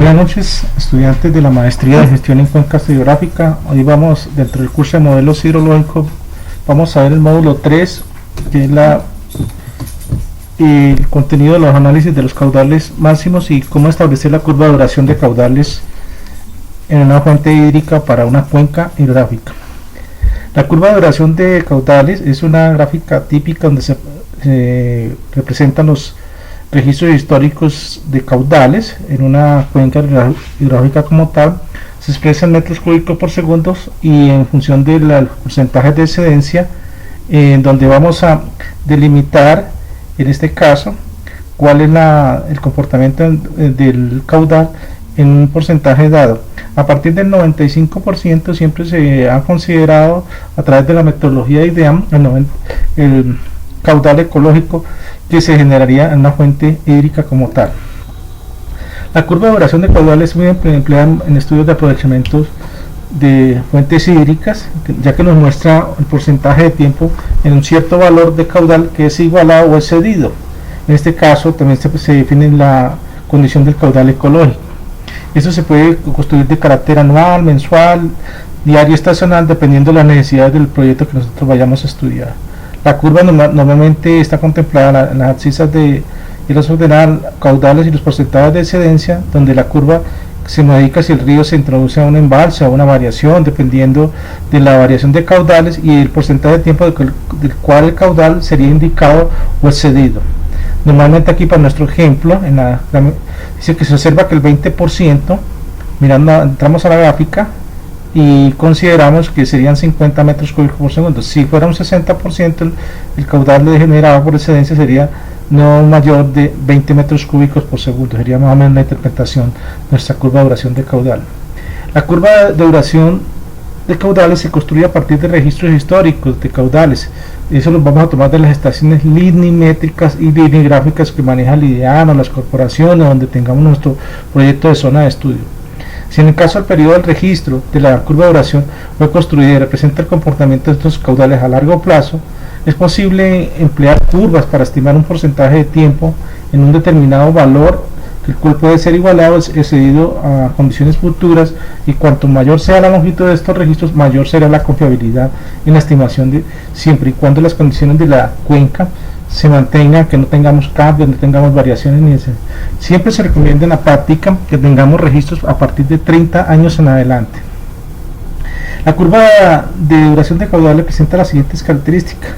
Buenas noches, estudiantes de la Maestría de Gestión en Cuencas Hidrográfica. Hoy vamos, dentro del curso de modelos hidrológicos, vamos a ver el módulo 3, que es el contenido de los análisis de los caudales máximos y cómo establecer la curva de duración de caudales en una fuente hídrica para una cuenca hidrográfica. La curva de duración de caudales es una gráfica típica donde se representan los registros históricos de caudales en una cuenca hidrográfica como tal. Se expresa en metros cúbicos por segundo y en función del porcentaje de excedencia, donde vamos a delimitar en este caso cuál es el comportamiento del caudal en un porcentaje dado. A partir del 95% siempre se ha considerado, a través de la metodología de IDEAM, el caudal ecológico que se generaría en una fuente hídrica como tal. La curva de duración de caudales es muy empleada en estudios de aprovechamientos de fuentes hídricas, ya que nos muestra el porcentaje de tiempo en un cierto valor de caudal que es igualado o excedido. En este caso también se define la condición del caudal ecológico. Eso se puede construir de carácter anual, mensual, diario, estacional, dependiendo de las necesidades del proyecto que nosotros vayamos a estudiar. La curva normalmente está contemplada en las abscisas de las ordenadas caudales y los porcentajes de excedencia, donde la curva se modifica si el río se introduce a un embalse o a una variación, dependiendo de la variación de caudales y el porcentaje de tiempo del cual el caudal sería indicado o excedido. Normalmente aquí, para nuestro ejemplo, dice que se observa que el 20%, entramos a la gráfica y consideramos que serían 50 metros cúbicos por segundo. Si fuera un 60%, el caudal generado por excedencia sería no mayor de 20 metros cúbicos por segundo. Sería más o menos la interpretación de nuestra curva de duración de caudal. La curva de duración de caudales se construye a partir de registros históricos de caudales. Eso lo vamos a tomar de las estaciones linemétricas y lineográficas que maneja el IDEAM o las corporaciones, donde tengamos nuestro proyecto de zona de estudio. Si en el caso del periodo del registro de la curva de duración fue construida y representa el comportamiento de estos caudales a largo plazo, es posible emplear curvas para estimar un porcentaje de tiempo en un determinado valor, el cual puede ser igualado o excedido a condiciones futuras, y cuanto mayor sea la longitud de estos registros, mayor será la confiabilidad en la estimación, siempre y cuando las condiciones de la cuenca se mantengan, que no tengamos cambios, no tengamos variaciones ni ese. Siempre se recomienda en la práctica que tengamos registros a partir de 30 años en adelante. La curva de duración de caudal presenta las siguientes características.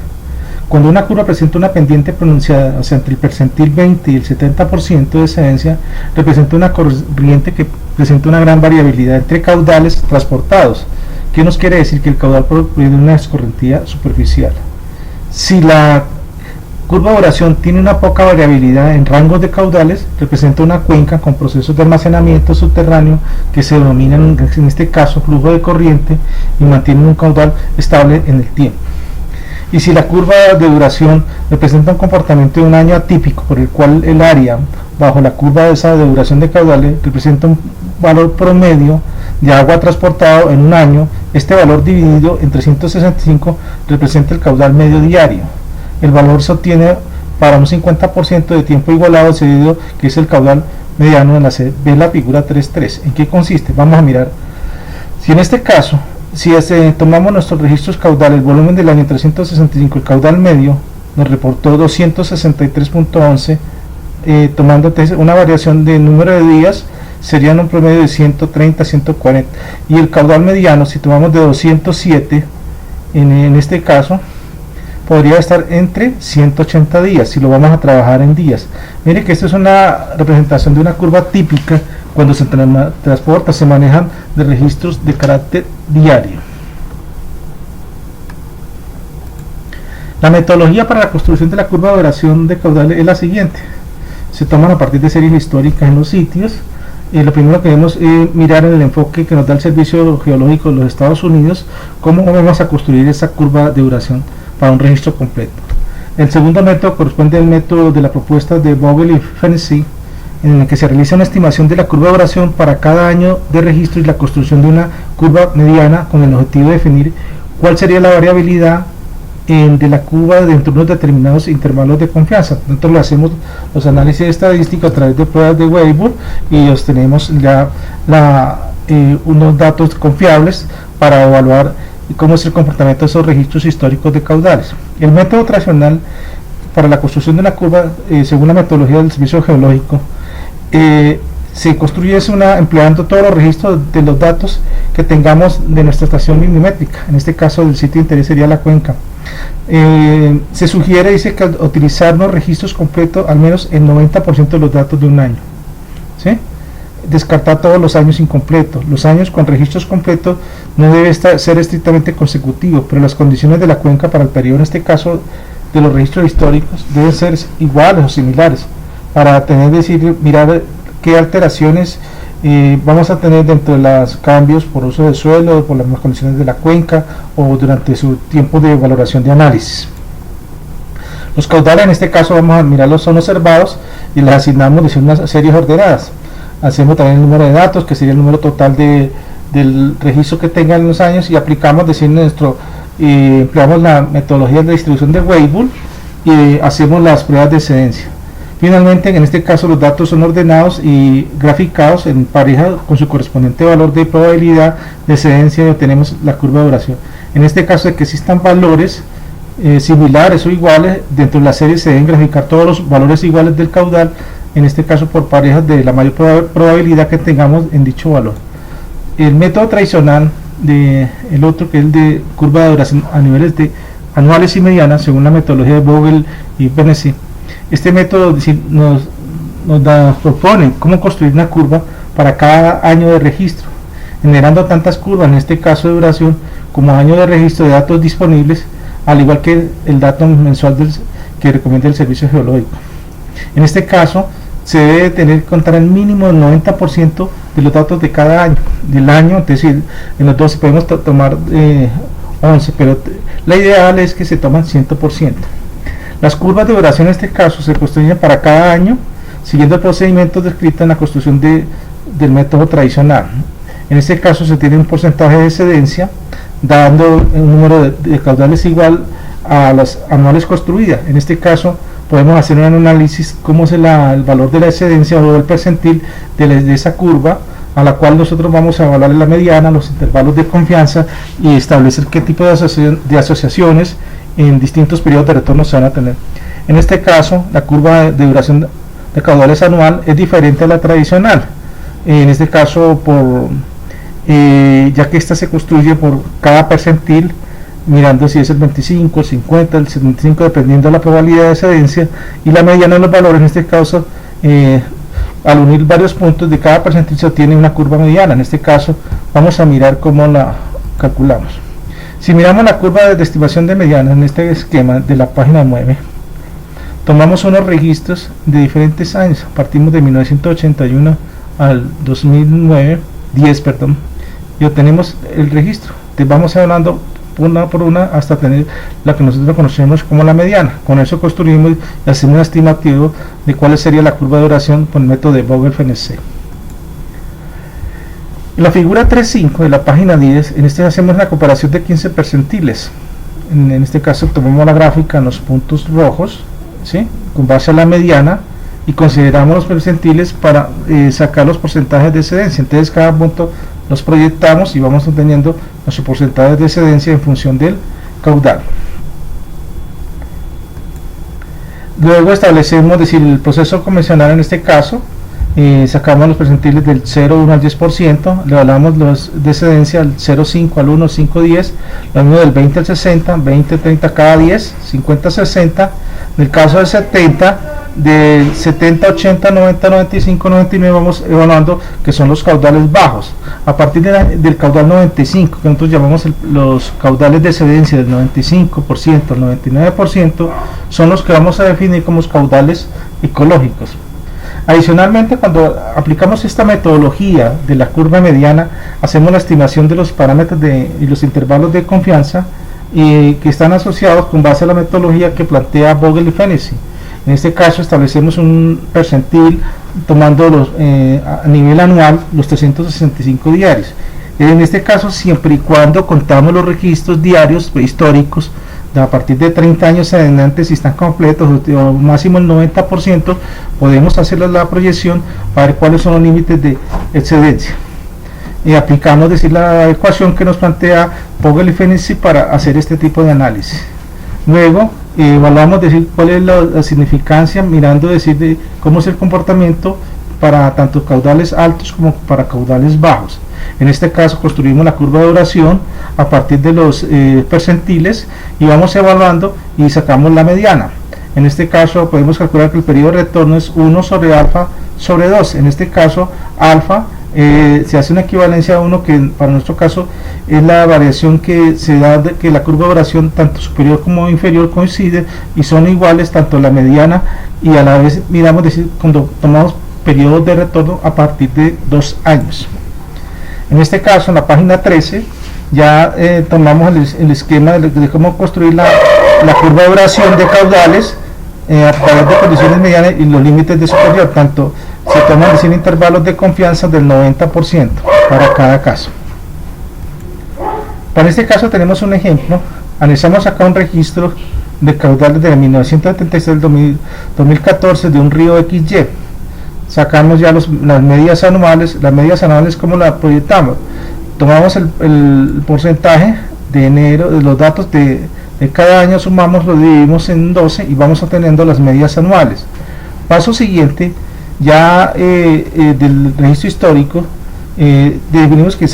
Cuando una curva presenta una pendiente pronunciada, o sea, entre el percentil 20 y el 70% de excedencia, representa una corriente que presenta una gran variabilidad entre caudales transportados. ¿Qué nos quiere decir? Que el caudal proviene de una escorrentía superficial. Si la curva de duración tiene una poca variabilidad en rangos de caudales, representa una cuenca con procesos de almacenamiento subterráneo que se denominan en este caso flujo de corriente y mantienen un caudal estable en el tiempo. Y si la curva de duración representa un comportamiento de un año atípico, por el cual el área bajo la curva de esa de duración de caudales representa un valor promedio de agua transportado en un año, este valor dividido en 365 representa el caudal medio diario. El valor se obtiene para un 50% de tiempo igualado excedido, que es el caudal mediano en la C. Ve la figura 3.3. ¿En qué consiste? Vamos a mirar. Si en este caso, tomamos nuestros registros caudales, el volumen del año 365, el caudal medio nos reportó 263.11, tomando una variación de número de días, serían un promedio de 130 a 140, y el caudal mediano, si tomamos de 207, en este caso, podría estar entre 180 días, si lo vamos a trabajar en días. Mire que esto es una representación de una curva típica cuando se transporta, se manejan de registros de carácter diario. La metodología para la construcción de la curva de duración de caudales es la siguiente. Se toman a partir de series históricas en los sitios. Lo primero que debemos mirar en el enfoque que nos da el Servicio Geológico de los Estados Unidos, cómo vamos a construir esa curva de duración para un registro completo. El segundo método corresponde al método de la propuesta de Vogel y Fennessy, en el que se realiza una estimación de la curva de duración para cada año de registro y la construcción de una curva mediana con el objetivo de definir cuál sería la variabilidad de la curva dentro de unos determinados intervalos de confianza. Nosotros le hacemos los análisis estadísticos a través de pruebas de Weibull y obtenemos ya unos datos confiables para evaluar cómo es el comportamiento de esos registros históricos de caudales. El método tradicional para la construcción de una curva, según la metodología del Servicio Geológico, se construye empleando todos los registros de los datos que tengamos de nuestra estación minimétrica. En este caso, el sitio de interés sería la cuenca. Se sugiere, dice, que utilizar los registros completos, al menos el 90% de los datos de un año, ¿sí? Descartar todos los años incompletos. Los años con registros completos no debe ser estrictamente consecutivos, pero las condiciones de la cuenca para el periodo, en este caso de los registros históricos, deben ser iguales o similares para mirar qué alteraciones vamos a tener dentro de los cambios por uso del suelo, por las condiciones de la cuenca o durante su tiempo de valoración de análisis. Los caudales, en este caso, vamos a mirarlos, son observados y les asignamos unas series ordenadas. Hacemos también el número de datos, que sería el número total del registro que tengan en los años, y aplicamos, empleamos la metodología de distribución de Weibull y hacemos las pruebas de excedencia. Finalmente, en este caso, los datos son ordenados y graficados en pareja con su correspondiente valor de probabilidad de excedencia, y obtenemos la curva de duración. En este caso, de que existan valores similares o iguales, dentro de la serie se deben graficar todos los valores iguales del caudal, en este caso por parejas de la mayor probabilidad que tengamos en dicho valor. El método tradicional, el otro, que es el de curva de duración a niveles anuales y medianas, según la metodología de Vogel y Fennessy. Este método nos propone cómo construir una curva para cada año de registro, generando tantas curvas, en este caso de duración, como año de registro de datos disponibles, al igual que el dato mensual que recomienda el Servicio Geológico. En este caso, se debe contar el mínimo del 90% de los datos de cada año, es decir, en los 12 podemos tomar 11, pero la ideal es que se toman 100%. Las curvas de duración en este caso se construyen para cada año, siguiendo el procedimiento descrito en la construcción del método tradicional. En este caso se tiene un porcentaje de excedencia, dando un número de caudales igual a las anuales construidas. En este caso podemos hacer un análisis cómo es el valor de la excedencia o el percentil de esa curva, a la cual nosotros vamos a evaluar la mediana, los intervalos de confianza, y establecer qué tipo de asociaciones en distintos periodos de retorno se van a tener. En este caso, la curva de duración de caudales anual es diferente a la tradicional. En este caso, ya que esta se construye por cada percentil, mirando si es el 25, el 50, el 75, dependiendo de la probabilidad de excedencia, y la mediana de los valores. En este caso, al unir varios puntos de cada percentil se obtiene una curva mediana. En este caso, vamos a mirar cómo la calculamos. Si miramos la curva de estimación de mediana en este esquema de la página 9, tomamos unos registros de diferentes años, partimos de 1981 al 2010, y obtenemos el registro. Entonces vamos hablando una por una hasta tener la que nosotros conocemos como la mediana. Con eso construimos y hacemos un estimativo de cuál sería la curva de duración con el método de Vogel-Fennessy. En la figura 3.5 de la página 10, en este hacemos la comparación de 15 percentiles. En este caso tomamos la gráfica en los puntos rojos, ¿sí?, con base a la mediana, y consideramos los percentiles para sacar los porcentajes de excedencia. Entonces cada punto los proyectamos y vamos obteniendo nuestros porcentajes de excedencia en función del caudal. Luego establecemos, el proceso convencional en este caso, sacamos los percentiles del 0, 1 al 10%, le evaluamos los de excedencia al 0, 5 al 1, 5, 10, lo mismo del 20 al 60, 20, 30 cada 10, 50, 60, en el caso del 70, del 70, 80, 90, 95, 99 vamos evaluando que son los caudales bajos. A partir del caudal 95, que nosotros llamamos los caudales de excedencia del 95% al 99%, son los que vamos a definir como los caudales ecológicos. Adicionalmente, cuando aplicamos esta metodología de la curva mediana, hacemos la estimación de los parámetros y los intervalos de confianza que están asociados con base a la metodología que plantea Vogel y Fennessy. En este caso establecemos un percentil tomando a nivel anual los 365 diarios. En este caso, siempre y cuando contamos los registros diarios históricos a partir de 30 años en adelante, si están completos o máximo el 90%, podemos hacer la proyección para ver cuáles son los límites de excedencia. Y aplicamos la ecuación que nos plantea Vogel y Ferenczi para hacer este tipo de análisis. Luego evaluamos cuál es la significancia, mirando cómo es el comportamiento para tanto caudales altos como para caudales bajos. En este caso construimos la curva de duración a partir de los percentiles y vamos evaluando y sacamos la mediana. En este caso podemos calcular que el periodo de retorno es 1 sobre alfa sobre 2. En este caso alfa se hace una equivalencia a 1, que para nuestro caso es la variación que se da de que la curva de duración tanto superior como inferior coincide y son iguales tanto la mediana, y a la vez miramos cuando tomamos periodos de retorno a partir de 2 años. En este caso, en la página 13, ya tomamos el esquema de cómo construir la curva de duración de caudales a través de condiciones medianas y los límites de superior. Tanto se toman intervalos de confianza del 90% para cada caso. Para este caso tenemos un ejemplo. Analizamos acá un registro de caudales de 1976 al 2014 de un río XY. Sacamos ya las medidas anuales. Las medidas anuales, ¿cómo la proyectamos? Tomamos el porcentaje de enero, de los datos de cada año, sumamos, lo dividimos en 12 y vamos obteniendo las medidas anuales. Paso siguiente, ya del registro histórico, definimos que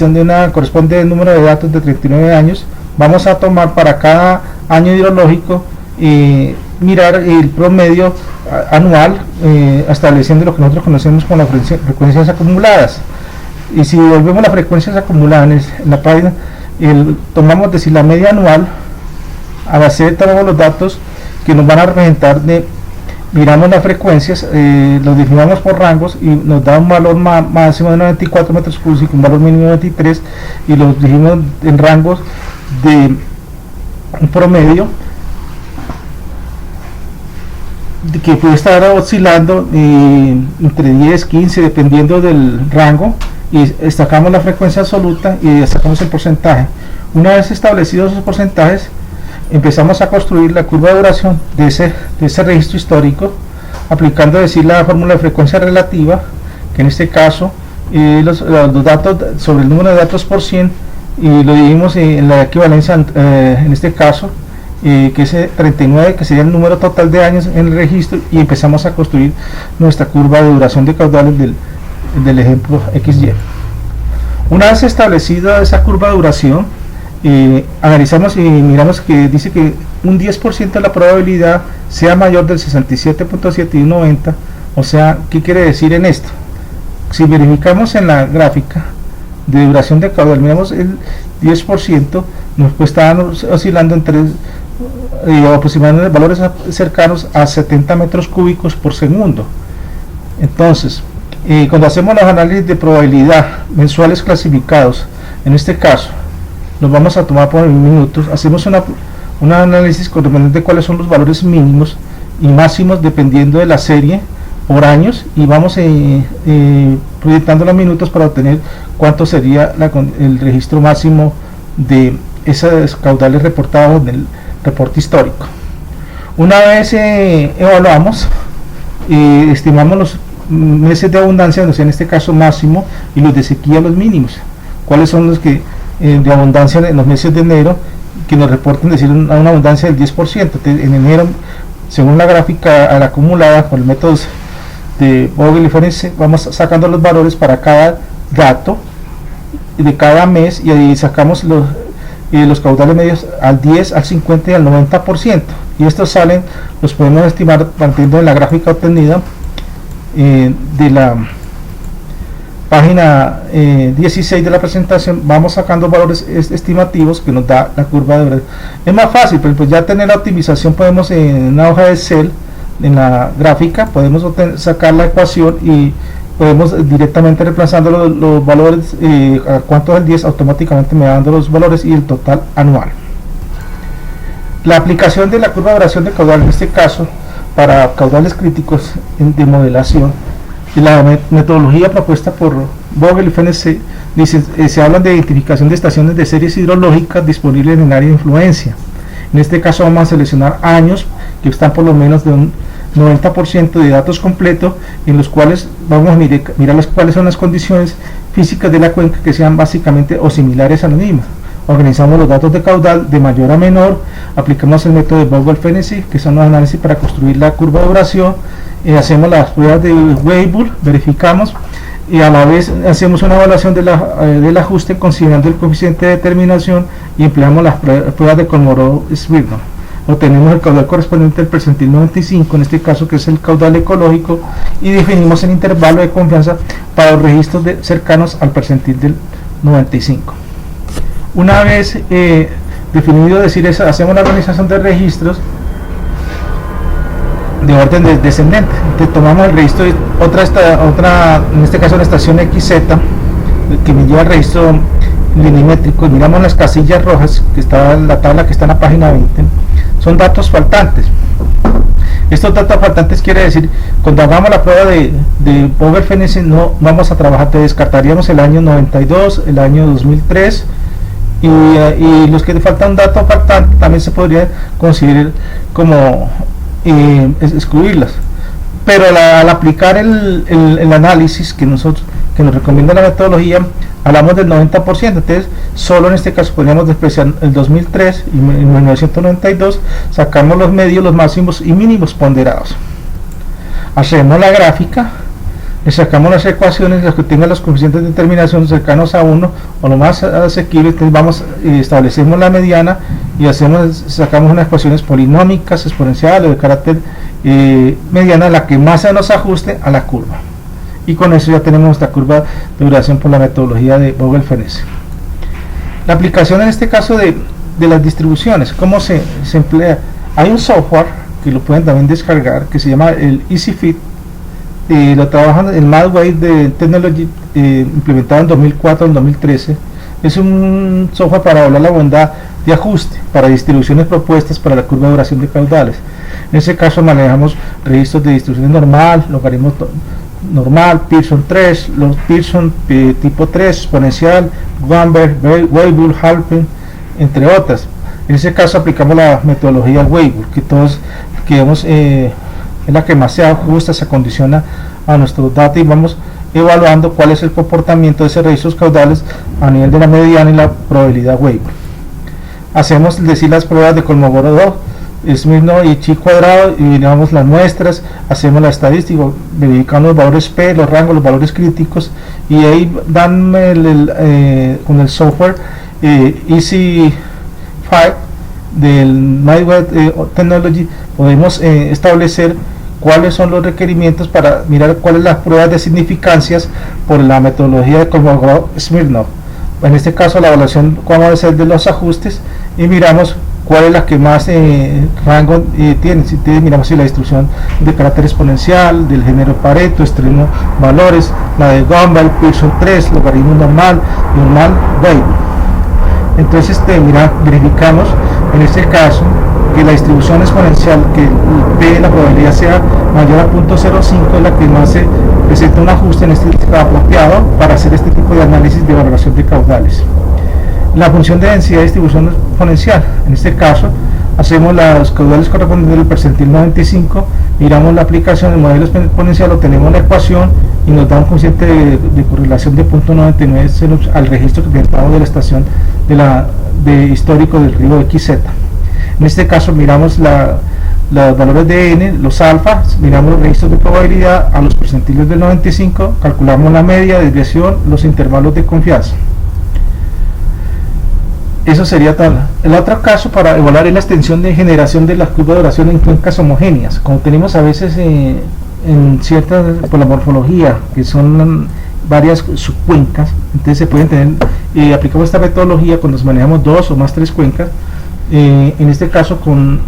corresponde al número de datos de 39 años. Vamos a tomar para cada año hidrológico, mirar el promedio anual, estableciendo lo que nosotros conocemos como las frecuencias acumuladas. Y si volvemos las frecuencias acumuladas en la página, tomamos la media anual, a base de todos los datos que nos van a representar, miramos las frecuencias, los definimos por rangos y nos da un valor máximo de 94 metros cúbicos y un valor mínimo de 93, y los definimos en rangos de un promedio que puede estar oscilando entre 10 15 dependiendo del rango, y destacamos la frecuencia absoluta y destacamos el porcentaje. Una vez establecidos esos porcentajes, empezamos a construir la curva de duración de ese registro histórico, aplicando la fórmula de frecuencia relativa, que en este caso los datos sobre el número de datos por 100, y lo dividimos en la equivalencia, en este caso que es 39, que sería el número total de años en el registro, y empezamos a construir nuestra curva de duración de caudales del ejemplo XY. Una vez establecida esa curva de duración, analizamos y miramos que dice que un 10% de la probabilidad sea mayor del 67.790. O sea, ¿qué quiere decir en esto? Si verificamos en la gráfica de duración de caudal, miramos el 10%, nos está oscilando entre aproximadamente valores cercanos a 70 metros cúbicos por segundo. Entonces, cuando hacemos los análisis de probabilidad mensuales clasificados, en este caso nos vamos a tomar por minutos, hacemos un análisis correspondiente de cuáles son los valores mínimos y máximos dependiendo de la serie por años, y vamos proyectando los minutos para obtener cuánto sería el registro máximo de esos caudales reportados en el reporte histórico. Una vez evaluamos, estimamos los meses de abundancia, en este caso máximo, y los de sequía, los mínimos. ¿Cuáles son los que de abundancia en los meses de enero, que nos reporten una abundancia del 10%? En enero, según la gráfica acumulada con el método de Vogel y Ferenczi, vamos sacando los valores para cada dato de cada mes, y ahí sacamos los caudales medios al 10, al 50 y al 90%, y estos los podemos estimar partiendo de la gráfica obtenida de la página 16 de la presentación. Vamos sacando valores estimativos que nos da la curva de duración. Es más fácil, pero pues ya tener la optimización, podemos en una hoja de Excel, en la gráfica, podemos sacar la ecuación y podemos directamente reemplazando los valores, a cuánto es el 10, automáticamente me va dando los valores y el total anual. La aplicación de la curva de duración de caudal, en este caso para caudales críticos de modelación, y la metodología propuesta por Vogel y Ferenczi, se habla de identificación de estaciones de series hidrológicas disponibles en el área de influencia. En este caso vamos a seleccionar años que están por lo menos de un 90% de datos completos, en los cuales vamos a mirar cuáles son las condiciones físicas de la cuenca que sean básicamente o similares a la misma. Organizamos los datos de caudal de mayor a menor, aplicamos el método de Vogel-Fennessy, que son los análisis para construir la curva de duración, hacemos las pruebas de Weibull, verificamos, y a la vez hacemos una evaluación del ajuste considerando el coeficiente de determinación y empleamos las pruebas de Kolmogorov-Smirnov. Obtenemos el caudal correspondiente al percentil 95, en este caso que es el caudal ecológico, y definimos el intervalo de confianza para los registros cercanos al percentil del 95. Una vez definido decir eso, hacemos la organización de registros de orden descendente. Entonces tomamos el registro de otra, en este caso la estación XZ, que me lleva al registro linimétrico, y miramos las casillas rojas que está en la tabla que está en la página 20, son datos faltantes. Estos datos faltantes quiere decir, cuando hagamos la prueba de Vogel-Fennessy no vamos a trabajar, te descartaríamos el año 92, el año 2003, y los que faltan un dato faltante también se podría considerar como excluirlas. Pero al aplicar el análisis que nos recomienda la metodología, hablamos del 90%, entonces solo en este caso podríamos despreciar el 2003 y en 1992, sacamos los medios, los máximos y mínimos ponderados. Hacemos la gráfica, le sacamos las ecuaciones, las que tengan los coeficientes de determinación cercanos a 1 o lo más asequible, entonces establecemos la mediana y sacamos unas ecuaciones polinómicas, exponenciales de carácter mediana, la que más se nos ajuste a la curva. Y con eso ya tenemos nuestra curva de duración por la metodología de Vogel-Fennessy. La aplicación en este caso de las distribuciones, ¿cómo se emplea? Hay un software que lo pueden también descargar que se llama el EasyFit, lo trabajan en Madway de Technology, implementado en 2004 en 2013. Es un software para evaluar la bondad de ajuste para distribuciones propuestas para la curva de duración de caudales. En ese caso manejamos registros de distribución normal, logaritmo normal, Pearson 3, los Pearson tipo 3, exponencial, Wamberg, Weibull, Halpern, entre otras. En ese caso aplicamos la metodología Weibull, que vemos es la que más se ajusta, se acondiciona a nuestros datos, y vamos evaluando cuál es el comportamiento de esos registros caudales a nivel de la mediana y la probabilidad Weibull. Hacemos las pruebas de Kolmogorov, Smirnov y chi cuadrado, y miramos las muestras, hacemos la estadística, verificamos los valores P, los rangos, los valores críticos, y ahí dan con el software EasyFit del Madway Technology, podemos establecer cuáles son los requerimientos para mirar cuáles las pruebas de significancias por la metodología de Kolmogorov-Smirnov. En este caso la evaluación vamos a hacer de los ajustes y miramos cuál es la que más rango tiene. Si miramos si la distribución de carácter exponencial, del género Pareto, extremo valores, la de Gumbel, Pearson 3, logaritmo normal, Weibull. Entonces verificamos en este caso que la distribución exponencial, que P, la probabilidad sea mayor a 0.05, es la que más se presenta un ajuste en este apropiado para hacer este tipo de análisis de valoración de caudales. La función de densidad de distribución exponencial, en este caso hacemos los caudales correspondientes al percentil 95, miramos la aplicación del modelo exponencial, obtenemos la ecuación y nos da un coeficiente de correlación de 0.99 al registro que presentamos de la estación de histórico del río XZ. En este caso miramos los valores de n, los alfa, miramos los registros de probabilidad a los percentiles del 95, calculamos la media, desviación, los intervalos de confianza. Eso sería tal. El otro caso para evaluar es la extensión de generación de la curva de duración en cuencas homogéneas. Como tenemos a veces en ciertas, por la morfología, que son varias subcuencas, entonces se pueden tener, aplicamos esta metodología cuando manejamos 2 o más 3 cuencas, en este caso con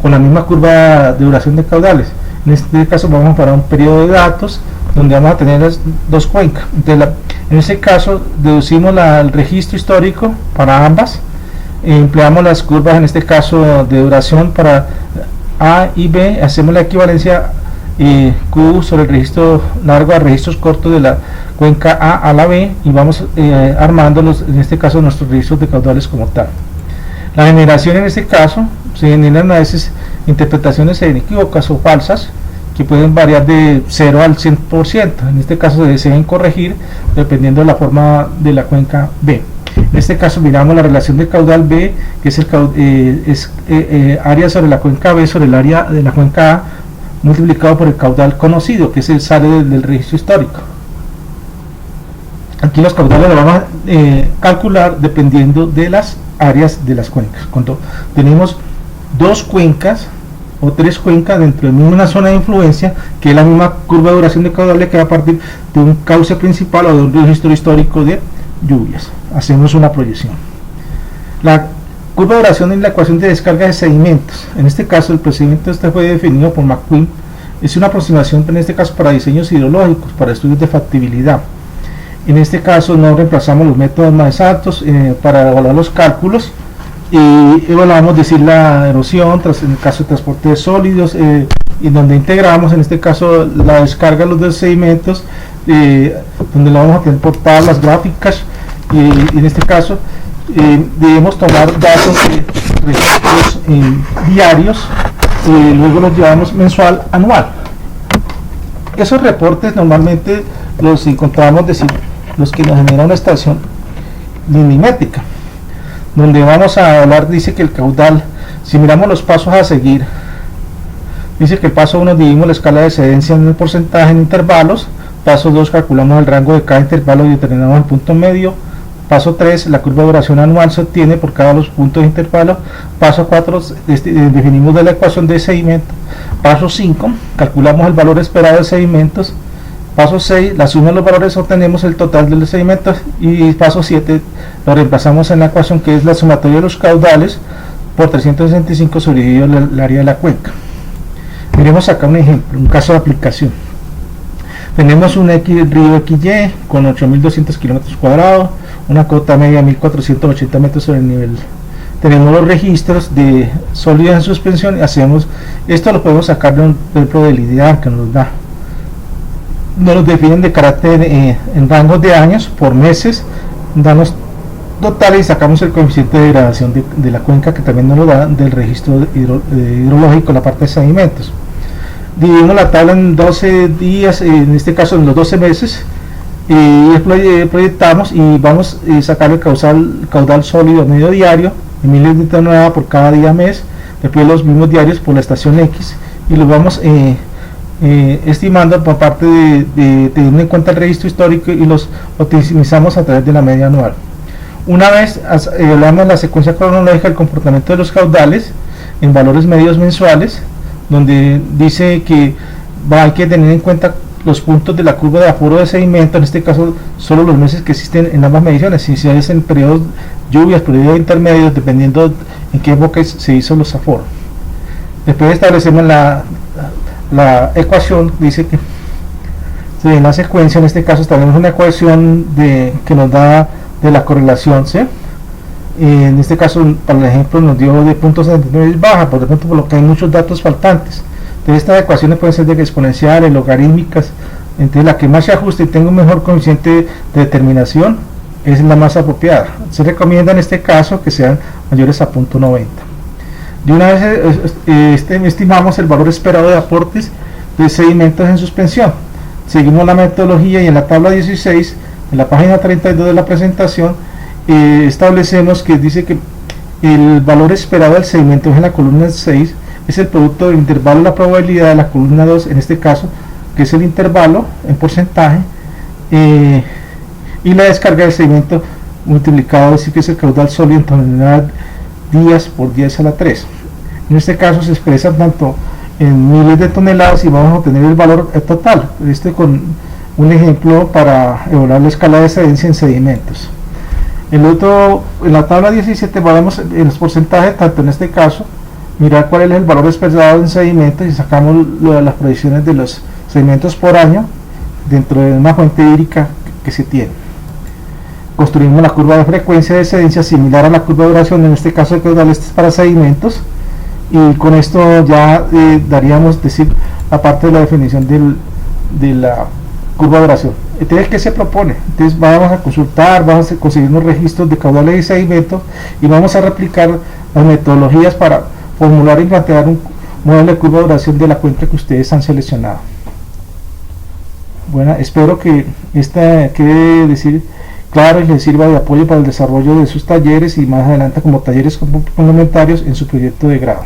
la misma curva de duración de caudales. En este caso vamos para un periodo de datos donde vamos a tener las dos cuencas. Entonces, en ese caso deducimos el registro histórico para ambas, empleamos las curvas en este caso de duración para A y B, hacemos la equivalencia Q sobre el registro largo a registros cortos de la cuenca A a la B, y vamos armando en este caso nuestros registros de caudales como tal. La generación en este caso se generan a veces interpretaciones inequívocas o falsas que pueden variar de 0 al 100%. En este caso se desean corregir dependiendo de la forma de la cuenca B. En este caso miramos la relación de caudal B, que es área sobre la cuenca B sobre el área de la cuenca A multiplicado por el caudal conocido, que es el sale del registro histórico. Aquí los caudales los vamos a calcular dependiendo de las áreas de las cuencas. Cuando tenemos dos cuencas o tres cuencas dentro de una zona de influencia, que es la misma curva de duración de caudales que va a partir de un cauce principal o de un registro histórico de lluvias. Hacemos una proyección. La curva de duración es la ecuación de descarga de sedimentos. En este caso el procedimiento fue definido por McQueen. Es una aproximación en este caso para diseños hidrológicos, para estudios de factibilidad. En este caso no reemplazamos los métodos más exactos para evaluar los cálculos y evaluamos decir la erosión en el caso de transporte de sólidos y donde integramos en este caso la descarga de los sedimentos, donde la vamos a tener por tablas gráficas y en este caso debemos tomar datos registros diarios y luego los llevamos mensual, anual. Esos reportes normalmente los encontramos decir los que nos generan una estación linimétrica, donde vamos a hablar, dice que el caudal, si miramos los pasos a seguir, dice que el paso 1 dividimos la escala de excedencia en el porcentaje en intervalos, paso 2 calculamos el rango de cada intervalo y determinamos el punto medio, paso 3 la curva de duración anual se obtiene por cada los puntos de intervalo, paso 4 definimos de la ecuación de sedimento, paso 5 calculamos el valor esperado de sedimentos, paso 6, la suma de los valores obtenemos el total de los sedimentos y paso 7 lo reemplazamos en la ecuación que es la sumatoria de los caudales por 365 sobre el área de la cuenca. Miremos acá un ejemplo, un caso de aplicación. Tenemos un río XY con 8.200 kilómetros cuadrados, una cota media de 1.480 metros sobre el nivel. Tenemos los registros de sólidos en suspensión y hacemos, esto lo podemos sacar de un ejemplo del IDEAR que nos da. Nos definen de carácter en rangos de años por meses, danos totales y sacamos el coeficiente de degradación de la cuenca que también nos lo da del registro hidrológico, la parte de sedimentos. Dividimos la tabla en 12 días, en este caso en los 12 meses, y proyectamos y vamos a sacar el caudal sólido medio diario en miles de toneladas por cada día mes, después los mismos diarios por la estación X y los vamos estimando por parte de teniendo en cuenta el registro histórico y los optimizamos a través de la media anual. Una vez evaluamos la secuencia cronológica del comportamiento de los caudales en valores medios mensuales, donde dice que hay que tener en cuenta los puntos de la curva de aforo de sedimento, en este caso solo los meses que existen en ambas mediciones, si es en periodos lluvias, periodos intermedios, dependiendo en qué época se hizo los aforos. Después establecemos la ecuación, dice que en la secuencia, en este caso establecemos una ecuación que nos da de la correlación, ¿sí? En este caso, para el ejemplo, nos dio de .79 baja, por ejemplo, por lo que hay muchos datos faltantes. Entonces, estas ecuaciones pueden ser de exponenciales, logarítmicas. Entonces, la que más se ajuste y tenga un mejor coeficiente de determinación es la más apropiada. Se recomienda en este caso que sean mayores a .90. De una vez estimamos el valor esperado de aportes de sedimentos en suspensión. Seguimos la metodología y en la tabla 16, en la página 32 de la presentación, establecemos que dice que el valor esperado del sedimento en la columna 6 es el producto del intervalo de la probabilidad de la columna 2, en este caso, que es el intervalo en porcentaje, y la descarga del sedimento multiplicado, así que es el caudal sólido en toneladas días por 10 a la 3. En este caso se expresa tanto en miles de toneladas y vamos a obtener el valor total, con un ejemplo para evaluar la escala de excedencia en sedimentos. En la tabla 17 vamos en los porcentajes, tanto en este caso, mirar cuál es el valor esperado en sedimentos y sacamos las proyecciones de los sedimentos por año dentro de una fuente hídrica que se tiene. Construimos la curva de frecuencia de excedencia similar a la curva de duración, en este caso de caudales para sedimentos, y con esto ya daríamos decir, aparte de la definición de la curva de duración. Entonces, ¿qué se propone? Entonces vamos a consultar, vamos a conseguir unos registros de caudales y sedimentos y vamos a replicar las metodologías para formular y plantear un modelo de curva de duración de la cuenca que ustedes han seleccionado. Bueno, espero que esta quede decir claro y les sirva de apoyo para el desarrollo de sus talleres y más adelante como talleres complementarios en su proyecto de grado.